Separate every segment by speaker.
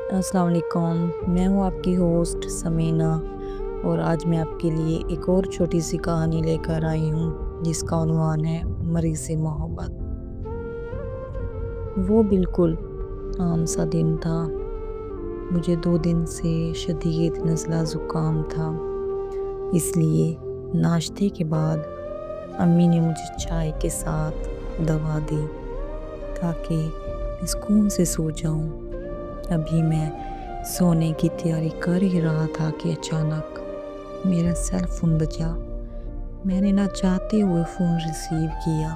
Speaker 1: السلام علیکم، میں ہوں آپ کی ہوسٹ سمینا، اور آج میں آپ کے لیے ایک اور چھوٹی سی کہانی لے کر آئی ہوں جس کا عنوان ہے مریض محبت۔ وہ بالکل عام سا دن تھا۔ مجھے 2 دن سے شدید نزلہ زکام تھا، اس لیے ناشتے کے بعد امی نے مجھے چائے کے ساتھ دوا دی تاکہ میں سکون سے سو جاؤں۔ ابھی میں سونے کی تیاری کر ہی رہا تھا کہ اچانک میرا سیل فون بجا۔ میں نے نہ چاہتے ہوئے فون ریسیو کیا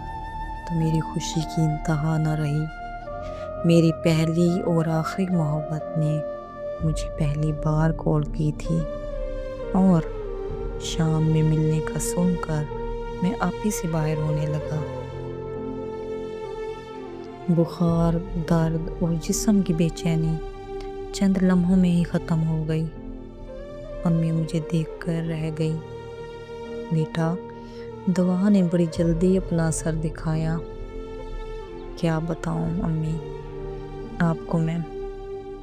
Speaker 1: تو میری خوشی کی انتہا نہ رہی۔ میری پہلی اور آخری محبت نے مجھے پہلی بار کال کی تھی، اور شام میں ملنے کا سن کر میں آپ ہی سے باہر ہونے لگا۔ بخار، درد اور جسم کی بے چینی چند لمحوں میں ہی ختم ہو گئی۔ امی مجھے دیکھ کر رہ گئی۔ بیٹا، دوا نے بڑی جلدی اپنا اثر دکھایا۔ کیا بتاؤں امی آپ کو، میں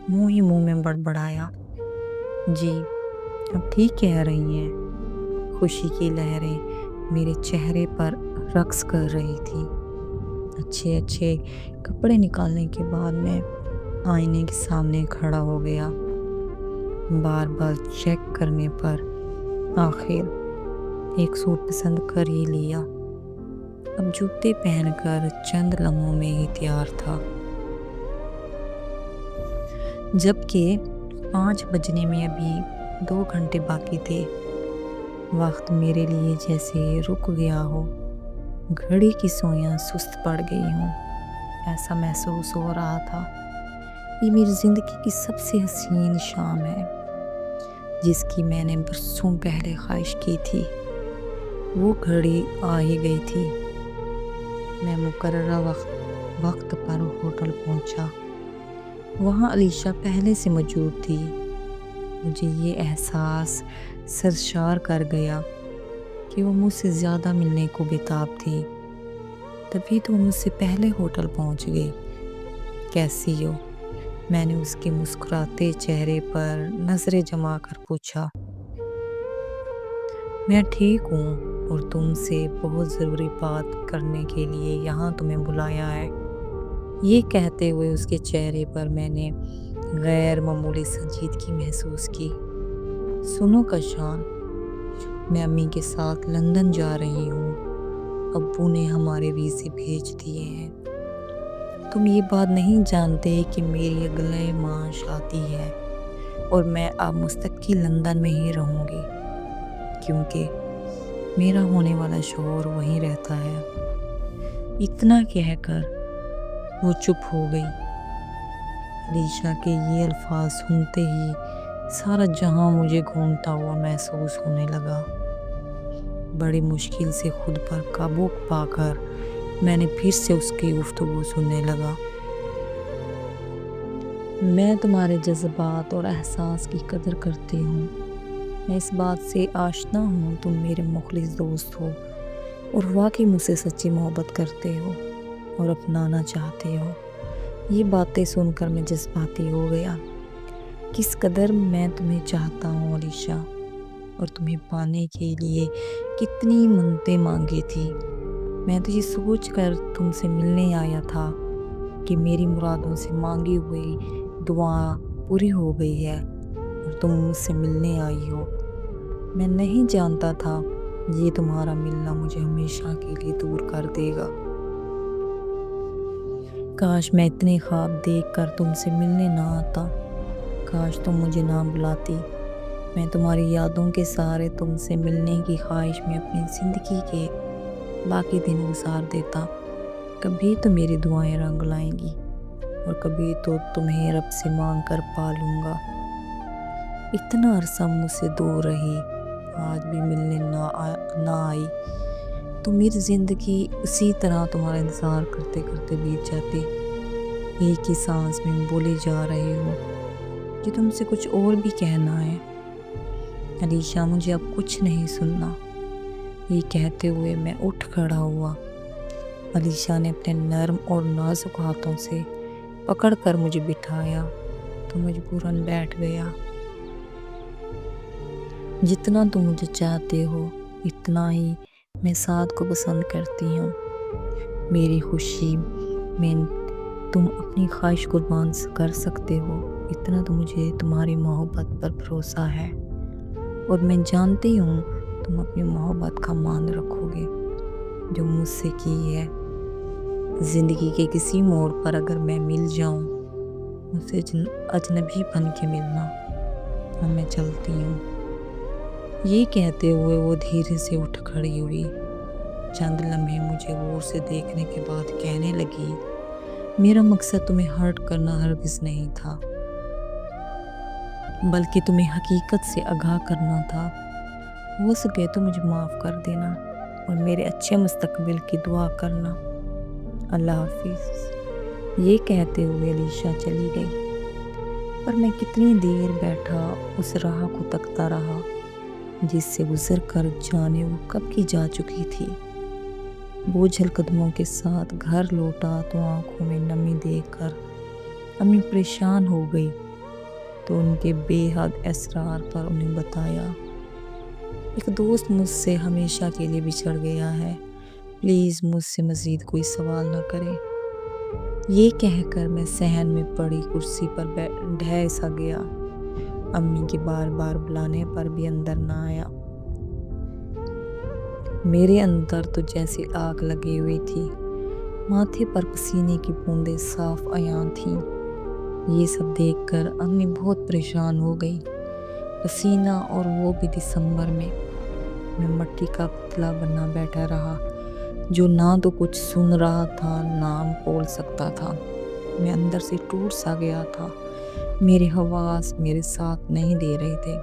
Speaker 1: منہ میں بڑبڑایا۔ جی، اب ٹھیک کہہ رہی ہیں۔ خوشی کی لہریں میرے چہرے پر رقص کر رہی تھی۔ اچھے کپڑے نکالنے کے بعد میں آئینے کے سامنے کھڑا ہو گیا۔ بار بار چیک کرنے پر آخر ایک سوٹ پسند کر ہی لیا۔ اب جوتے پہن کر چند لمحوں میں ہی تیار تھا، جبکہ 5 بجنے میں ابھی 2 گھنٹے باقی تھے۔ وقت میرے لیے جیسے رک گیا ہو، گھڑی کی سوئیاں سست پڑ گئی ہوں، ایسا محسوس ہو رہا تھا۔ یہ میری زندگی کی سب سے حسین شام ہے، جس کی میں نے برسوں پہلے خواہش کی تھی۔ وہ گھڑی آ ہی گئی تھی۔ میں مقررہ وقت پر ہوٹل پہنچا۔ وہاں علیشا پہلے سے موجود تھی۔ مجھے یہ احساس سرشار کر گیا کہ وہ مجھ سے زیادہ ملنے کو بےتاب تھی، تبھی تو مجھ سے پہلے ہوٹل پہنچ گئی۔ کیسی ہو؟ میں نے اس کے مسکراتے چہرے پر نظریں جما کر پوچھا۔ میں ٹھیک ہوں، اور تم سے بہت ضروری بات کرنے کے لیے یہاں تمہیں بلایا ہے۔ یہ کہتے ہوئے اس کے چہرے پر میں نے غیر معمولی سنجیدگی محسوس کی۔ سنو کشان، میں امی کے ساتھ لندن جا رہی ہوں۔ ابو نے ہمارے ویزے بھیج دیے ہیں۔ تم یہ بات نہیں جانتے کہ میری اگلے ماہ شادی ہے، اور میں اب مستقل لندن میں ہی رہوں گی، کیونکہ میرا ہونے والا شوہر وہیں رہتا ہے۔ اتنا کہہ کر وہ چپ ہو گئی۔ علیشا کے یہ الفاظ سنتے ہی سارا جہاں مجھے گھومتا ہوا محسوس ہونے لگا۔ بڑی مشکل سے خود پر قابو پا کر میں نے پھر سے اس کی گفتگو سننے لگا۔ میں تمہارے جذبات اور احساس کی قدر کرتی ہوں۔ میں اس بات سے آشنا ہوں تم میرے مخلص دوست ہو، اور واقعی مجھ سے سچی محبت کرتے ہو اور اپنانا چاہتے ہو۔ یہ باتیں سن کر میں جذباتی ہو گیا۔ کس قدر میں تمہیں چاہتا ہوں علیشا، اور تمہیں پانے کے لیے کتنی منتیں مانگی تھی۔ میں تو یہ سوچ کر تم سے ملنے آیا تھا کہ میری مرادوں سے مانگی ہوئی دعا پوری ہو گئی ہے، اور تم مجھ سے ملنے آئی ہو۔ میں نہیں جانتا تھا یہ تمہارا ملنا مجھے ہمیشہ کے لیے دور کر دے گا۔ کاش میں اتنے خواب دیکھ کر تم سے ملنے نہ آتا، کاش تم مجھے نہ بلاتی۔ میں تمہاری یادوں کے سہارے تم سے ملنے کی خواہش میں اپنی زندگی کے باقی دن گزار دیتا۔ کبھی تو میری دعائیں رنگ لائیں گی، اور کبھی تو تمہیں رب سے مانگ کر پا لوں گا۔ اتنا عرصہ مجھ سے دور رہی، آج بھی ملنے نہ آئی تو میری زندگی اسی طرح تمہارا انتظار کرتے کرتے بیت جاتی۔ ایک ہی سانس میں بولے جا رہے ہو کہ تم سے کچھ اور بھی کہنا ہے۔ علیشا، مجھے اب کچھ نہیں سننا۔ یہ کہتے ہوئے میں اٹھ کھڑا ہوا۔ علیشا نے اپنے نرم اور نازک ہاتھوں سے پکڑ کر مجھے بٹھایا تو مجبوراً بیٹھ گیا۔ جتنا تم مجھے چاہتے ہو اتنا ہی میں سعد کو پسند کرتی ہوں۔ میری خوشی میں تم اپنی خواہش قربان کر سکتے ہو، اتنا تو مجھے تمہاری محبت پر بھروسہ ہے، اور میں جانتی ہوں تم اپنی محبت کا مان رکھو گے جو مجھ سے کی ہے۔ زندگی کے کسی موڑ پر اگر میں مل جاؤں مجھ سے اجنبی بن کے ملنا، اب میں چلتی ہوں۔ یہ کہتے ہوئے وہ دھیرے سے اٹھ کھڑی ہوئی۔ چند لمحے مجھے غور سے دیکھنے کے بعد کہنے لگی، میرا مقصد تمہیں ہرٹ کرنا ہرگز نہیں تھا، بلکہ تمہیں حقیقت سے آگاہ کرنا تھا۔ ہو سکے تو مجھے معاف کر دینا اور میرے اچھے مستقبل کی دعا کرنا۔ اللہ حافظ۔ یہ کہتے ہوئے علیشا چلی گئی، پر میں کتنی دیر بیٹھا اس راہ کو تکتا رہا جس سے گزر کر جانے وہ کب کی جا چکی تھی۔ بوجھل قدموں کے ساتھ گھر لوٹا تو آنکھوں میں نمی دیکھ کر امی پریشان ہو گئی، تو ان کے بے حد اسرار پر انہیں بتایا، ایک دوست مجھ سے ہمیشہ کے لیے بچھڑ گیا ہے، پلیز مجھ سے مزید کوئی سوال نہ کرے۔ یہ کہہ کر میں صحن میں پڑی کرسی پر ڈھہ سا گیا۔ امی کے بار بار بلانے پر بھی اندر نہ آیا۔ میرے اندر تو جیسے آگ لگی ہوئی تھی، ماتھے پر پسینے کی بوندیں صاف عیاں تھیں۔ یہ سب دیکھ کر امی بہت پریشان ہو گئی۔ پسینہ، اور وہ بھی دسمبر میں مٹی کا پتلا بنا بیٹھا رہا جو نہ تو کچھ سن رہا تھا نہ بول سکتا تھا۔ میں اندر سے ٹوٹ سا گیا تھا، میرے حواس میرے ساتھ نہیں دے رہے تھے۔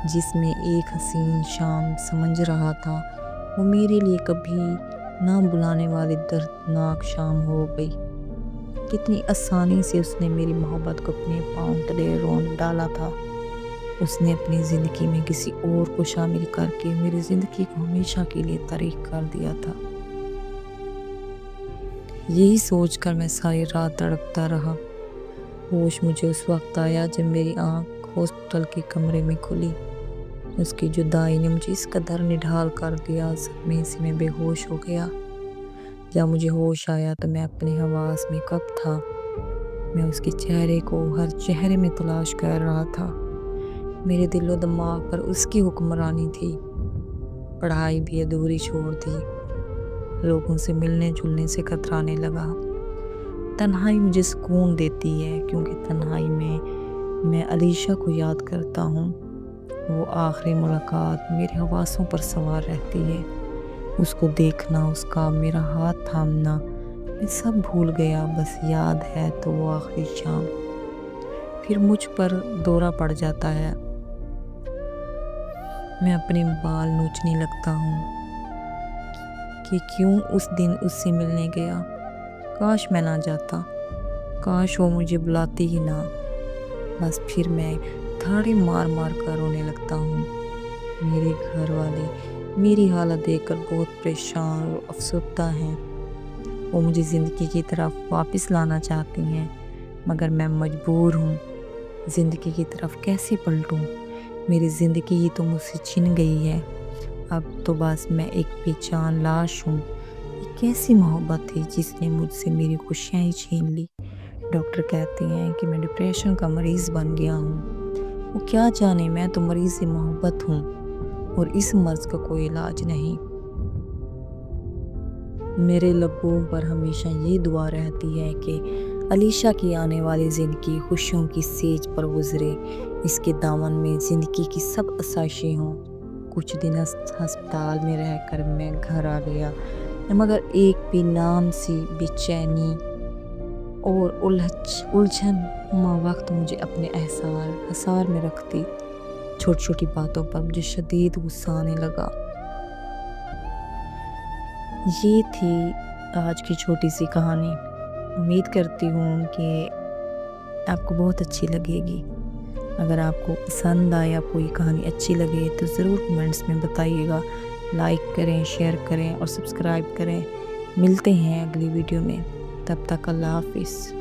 Speaker 1: جس میں ایک حسین شام سمجھ رہا تھا وہ میرے لیے کبھی نہ بلانے والی دردناک شام ہو گئی۔ کتنی آسانی سے اس نے میری محبت کو اپنے پاؤں تلے رونق ڈالا تھا۔ اس نے اپنی زندگی میں کسی اور کو شامل کر کے میری زندگی کو ہمیشہ کے لیے تاریک کر دیا تھا۔ یہی سوچ کر میں ساری رات تڑپتا رہا۔ ہوش مجھے اس وقت آیا جب میری آنکھ ہاسپٹل کے کمرے میں کھلی۔ اس کی جدائی نے مجھے اس قدر نڈھال کر دیا، صدمے سے میں بے ہوش ہو گیا۔ جب مجھے ہوش آیا تو میں اپنے حواس میں کب تھا؟ میں اس کے چہرے کو ہر چہرے میں تلاش کر رہا تھا۔ میرے دل و دماغ پر اس کی حکمرانی تھی۔ پڑھائی بھی ادھوری چھوڑ دی، لوگوں سے ملنے جلنے سے کترانے لگا۔ تنہائی مجھے سکون دیتی ہے، کیونکہ تنہائی میں علیشا کو یاد کرتا ہوں۔ وہ آخری ملاقات میرے حواسوں پر سوار رہتی ہے۔ اس کو دیکھنا، اس کا میرا ہاتھ تھامنا، میں سب بھول گیا، بس یاد ہے تو وہ آخری شام۔ پھر مجھ پر دورہ پڑ جاتا ہے۔ میں اپنے بال نوچنے لگتا ہوں کہ کیوں اس دن اس سے ملنے گیا۔ کاش میں نہ جاتا، کاش وہ مجھے بلاتی ہی نہ۔ بس پھر میں تھاڑی مار مار کر رونے لگتا ہوں۔ میرے گھر والے میری حالت دیکھ کر بہت پریشان اور افسردہ ہیں۔ وہ مجھے زندگی کی طرف واپس لانا چاہتی ہیں، مگر میں مجبور ہوں۔ زندگی کی طرف کیسے پلٹوں؟ میری زندگی ہی تو مجھ سے چھن گئی ہے۔ اب تو بس میں ایک بے جان لاش ہوں۔ یہ کیسی محبت تھی جس نے مجھ سے میری خوشیاں ہی چھین لی؟ ڈاکٹر کہتے ہیں کہ میں ڈپریشن کا مریض بن گیا ہوں۔ وہ کیا جانے، میں تو مریض محبت ہوں اور اس مرض کا کوئی علاج نہیں۔ میرے لبوں پر ہمیشہ یہ دعا رہتی ہے کہ علیشا کی آنے والی زندگی خوشیوں کی سیج پر گزرے، اس کے دامن میں زندگی کی سب آسائشیں ہوں۔ کچھ دن ہسپتال میں رہ کر میں گھر آ گیا، مگر ایک بھی نام سی بے چینی اور الجھن ہما وقت مجھے اپنے حصار میں رکھتی۔ چھوٹی چھوٹی باتوں پر مجھے شدید غصہ آنے لگا۔ یہ تھی آج کی چھوٹی سی کہانی۔ امید کرتی ہوں کہ آپ کو بہت اچھی لگے گی۔ اگر آپ کو پسند آیا، کوئی کہانی اچھی لگے تو ضرور کمنٹس میں بتائیے گا۔ لائک کریں، شیئر کریں اور سبسکرائب کریں۔ ملتے ہیں اگلی ویڈیو میں، تب تک اللہ حافظ۔